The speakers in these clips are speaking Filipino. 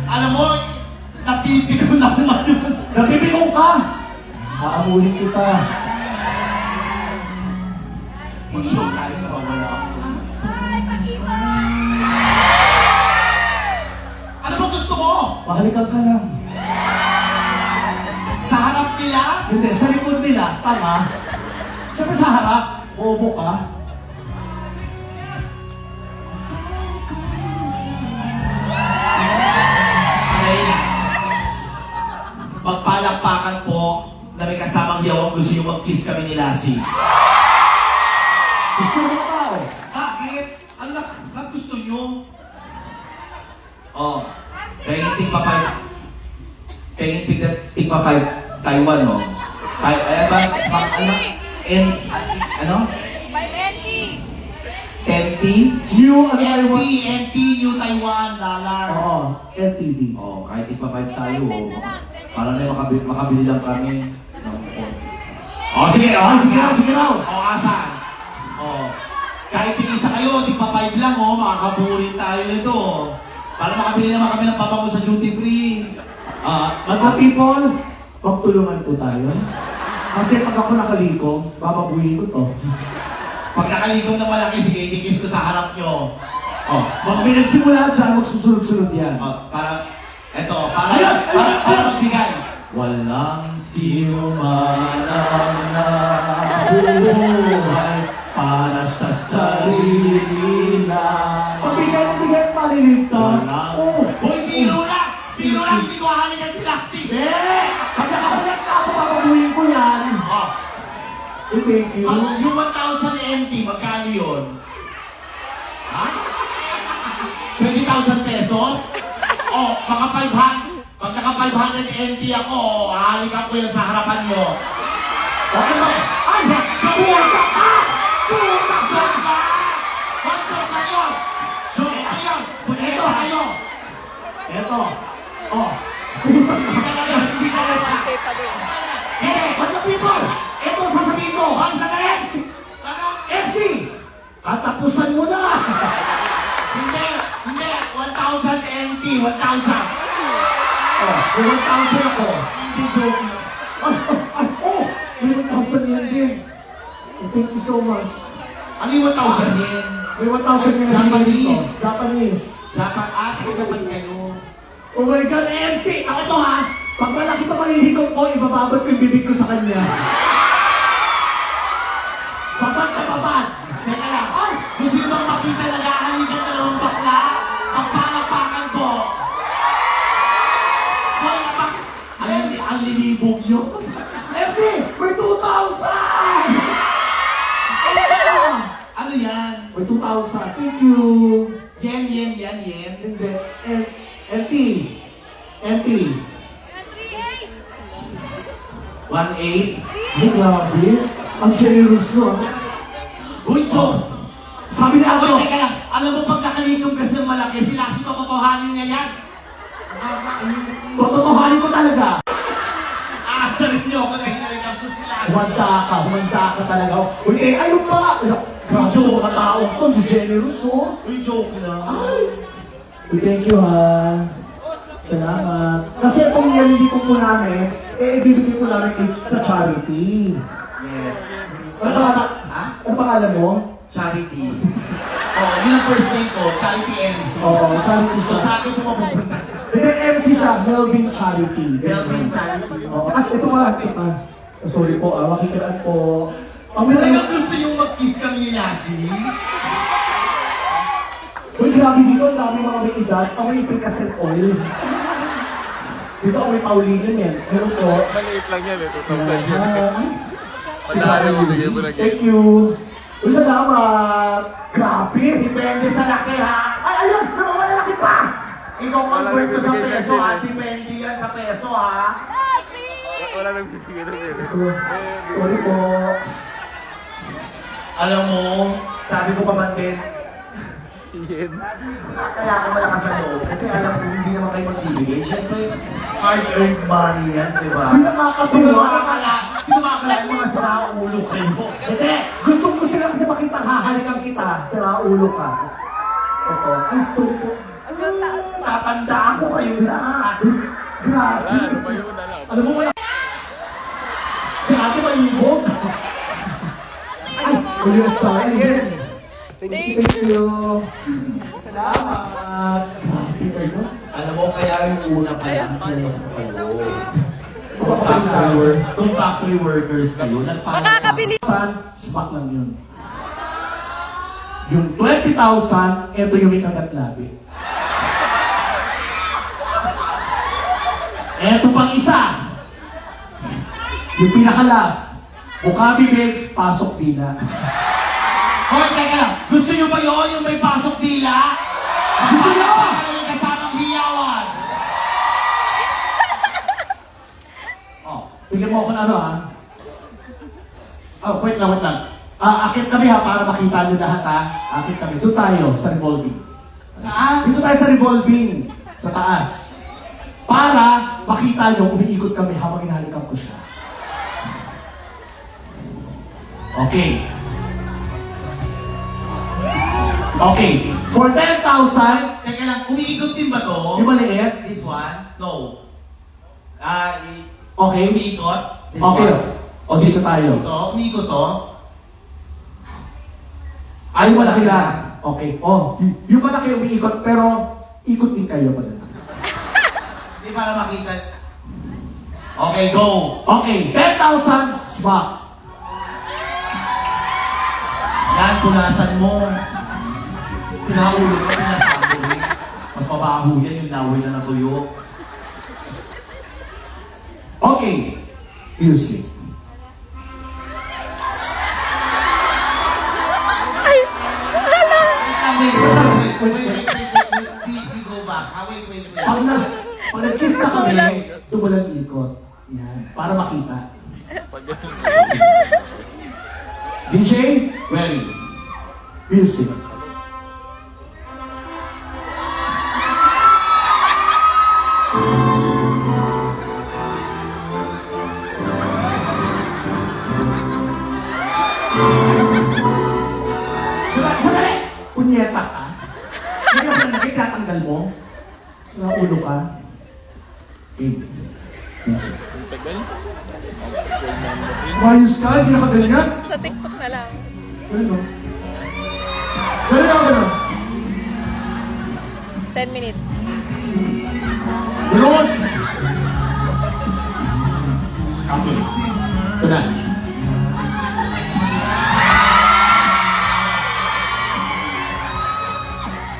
Alam mo, napipiko na naman yun. Napipiko ka! Aamuhin kita. Mag-show tayo na wala ako. Ano ba gusto mo? Mahalikan ka lang. Sa harap nila? Hindi, sa likod nila, tama. Siyempre sa harap, bobo ka. Magpalakpakan po na may kasamang hiyawang gusto yung mag-kiss kami ni Lassie. Gusto mo ka eh. Bakit? Ano na gusto nyo? Oh, kaya tingpa 5 Taiwan, no? Ano? 10T? New, ano tayo? NT, New Taiwan dollar. Oo, LTD. Oh, kahit tingpa 5 tayo, para na makabili lang kami ng phone. Oh, sige, sige raw. Oh, asan? Oh, kahit tig-isa kayo, tingpa 5 lang, oh, makakaburin tayo nito. Para makabili naman kami ng pabango sa duty free. Mga people, magtulungan po tayo. Kasi pag ako nakalikom, bababuhin ko to. Pag nakalikom ng malaki, sige, itikis ko sa harap nyo. Oh, Pag may nagsimula dyan, magsusunod-sunod yan. para magbigay. Walang sino man ang nabuhay para sa sarili lang. Pagbigay maliligtas. Oh, Hoy, biro lang! Biro lang, hindi ko halikan si Lassie! pag nakakulat na ako, bababuhin ko yan. Oh, Thank you. yung 1,000 NT, magkano yun? Ha? 20,000 pesos? Oh, mga 500. Pag naka 500 NT ako, hahalikan ko yan sa harapan nyo. Okay ba? Ay, sa buwaka ka! Buwaka ka! Bansok na yun! So, kayo! Punito kayo! Eto. Oh. Hindi ka rin pa! Hey, what the people? Eto sasabihin ko. Ang sandali! Ano? MC! Katapusan mo na! Hindi! 1,000 NT! 1,000! Oh, may 1,000 ako. Hindi joke. May 1,000 yan din. Thank you so much. Ano yung 1,000 yen? May 1,000 yan. Japanese. Japanese. Dapat dapat kayo. Oh my God, MC! Ako to ha! Pag malaki na maliligaw ko, ibababad ko yung bibig ko sa kanya. Babad na babad! Teka lang. Ay! Gusto nyo bang makita nag-ahalikan na ng bakla? Pagpalapakan ko. Hoy, ang lilibog nyo. MC! May 2,000! Ano yan? May 2,000. Thank you! Yen. Hindi. MT. MT. 1,800. Ay, grabe. Ang generous mo. Uy, joke! Sabi na Hoy, ako. teka lang. Alam mo pag nakalikom kasi ng malaki, sila si tototohanin niya yan. Tototohanin ko talaga. Aasarin niyo ako na hinalikan ko sila. Humanda ka talaga. Uy, ayun pa. Grabe mo ka taong to. Si generous, oh. Uy, joke lang. Ay! Uy, thank you, ha. Salamat. Kasi itong nalili ko po namin, ibibigay ko namin sa charity. Yes. Ano pangalan? Ha? Ano pangalan mo? Charity. Oh, yun ang first name ko, Charity MC. Oo, charity So siya. sa akin po mapupunta. Hindi, MC siya, Melvin Charity. Melvin Charity. Oo. At ito pa. Sorry po, makikilaan po. Talagang gusto yung mag-kiss kami ni Lassie? Uy, grabe dito, ang dami mga may edad. Amoy Picasso oil. Dito amoy Pauline yan. Hello po. Maliit lang yan eh, 2,000 yan. Sila Madami yung bigay mo na Thank you. Uy, salamat. Grabe. Depende sa laki ha. Ay, ayun! Namamalaki pa! Ikaw convert ko sa Wala nang peso bibigay ha. ng Depende yan sa peso ha. Wala nang bibigyan ng yan eh. Sorry po. Alam mo, sabi ko pa man din, Yen. kaya ako malakas ang loob. Kasi alam ko hindi naman kayo magbibigay. Siyempre, hard-earned money yan, di ba? Hindi nakakatuwa. Tumakala yung mga sira ulo kayo. Hindi! Gusto ko sila kasi makita hahalikan kita. Sira ulo ka. Ito. Ay, sorry po. Tatandaan ko kayo lahat. Grabe. Wala, ano ba yun? Alam mo kaya? Si ate malibog. Ay, Kuya Star. Again. Thank you. Salamat. Grabe kayo. Alam mo, kaya yung una pa lang kayo. Papapalawar. Kung factory workers kayo, Makakabili. Smack lang yun. Yung 20,000, ito yung may kagat-labi. Ito pang isa. Yung pinaka-last. Mukha bibig, pasok dila. Hoy, teka! Gusto nyo ba yun? Yung may pasok dila? Gusto nyo? Yung kasamang hiyawan! Oh, bigyan mo ako ng ano Oh, wait lang. Akit kami para makita nyo lahat Akit kami. Doon tayo sa revolving. Saan? Dito tayo sa revolving. Sa taas. Para makita nyo, umiikot kami habang hinalikap ko siya. Okay. Okay. For 10,000, Teka lang, umiikot din ba to? yung maliit. This one? No. Okay. Umiikot? This Okay. one? O, dito tayo. Ito, umiikot to? Ay, malaki lang. Okay. Oh, yung malaki umiikot, pero ikot din kayo pala. Hindi para makita. Okay, go! Okay, 10,000, smack. Yan, punasan mo. Sinahulog ko, pinasabi mo. Mas mabaho yan yung laway na natuyo. Okay, music. We go back. Wait. Pag nag-kiss na kami, tumulang ikot. Yan, para makita. Pag ganun. DJ, Ready? music. Sandali! Punyeta ka. Hindi ka pala nagkikatanggal mo. Sa ulo ka. Okay. Music. Ang tagal. Ang tagal memory. Mayos ka, hindi na ka ganyan. Sa TikTok na lang. Ganun o. Ganun. 10 minutes. Ganun. Okay. Ito na.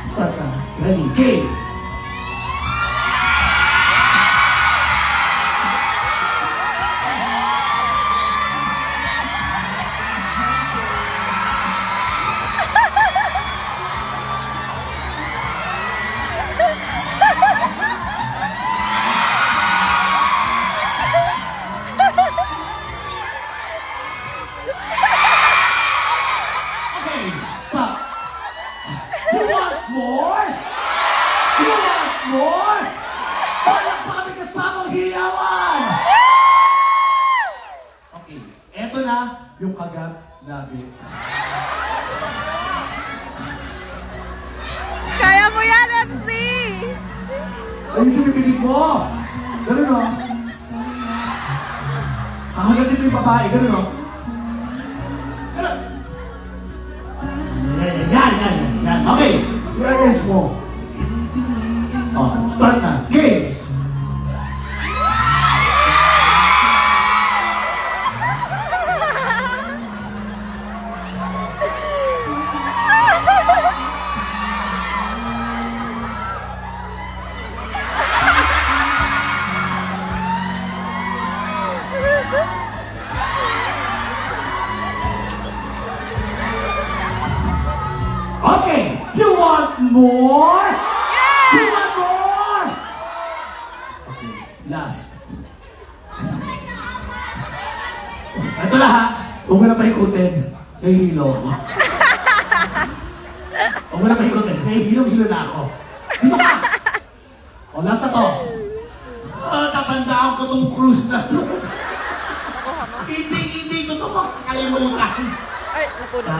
Start na. Ready? Game. Okay, stop. You want more? You want more? Balak pa kami kasamang hiyawan! Okay, eto na yung kagat labi. Kaya mo yan, FC! Ayun sa bibig mo. Ganun o. Kakagatin ko yung babae, ganun o. Ganun. Yan. Okay, i-arrange mo. Oh, start na. Games! Okay, you want more? You want more? Okay, last. Ito na ha. Huwag mo na paikutin. Nahihilo ako. Huwag mo na paikutin. Nahihilo na ako. Dito ka! O, last na to. Tatandaan ko tong cruise na to. Hindi ko to makakalimutan. Ay, napuna.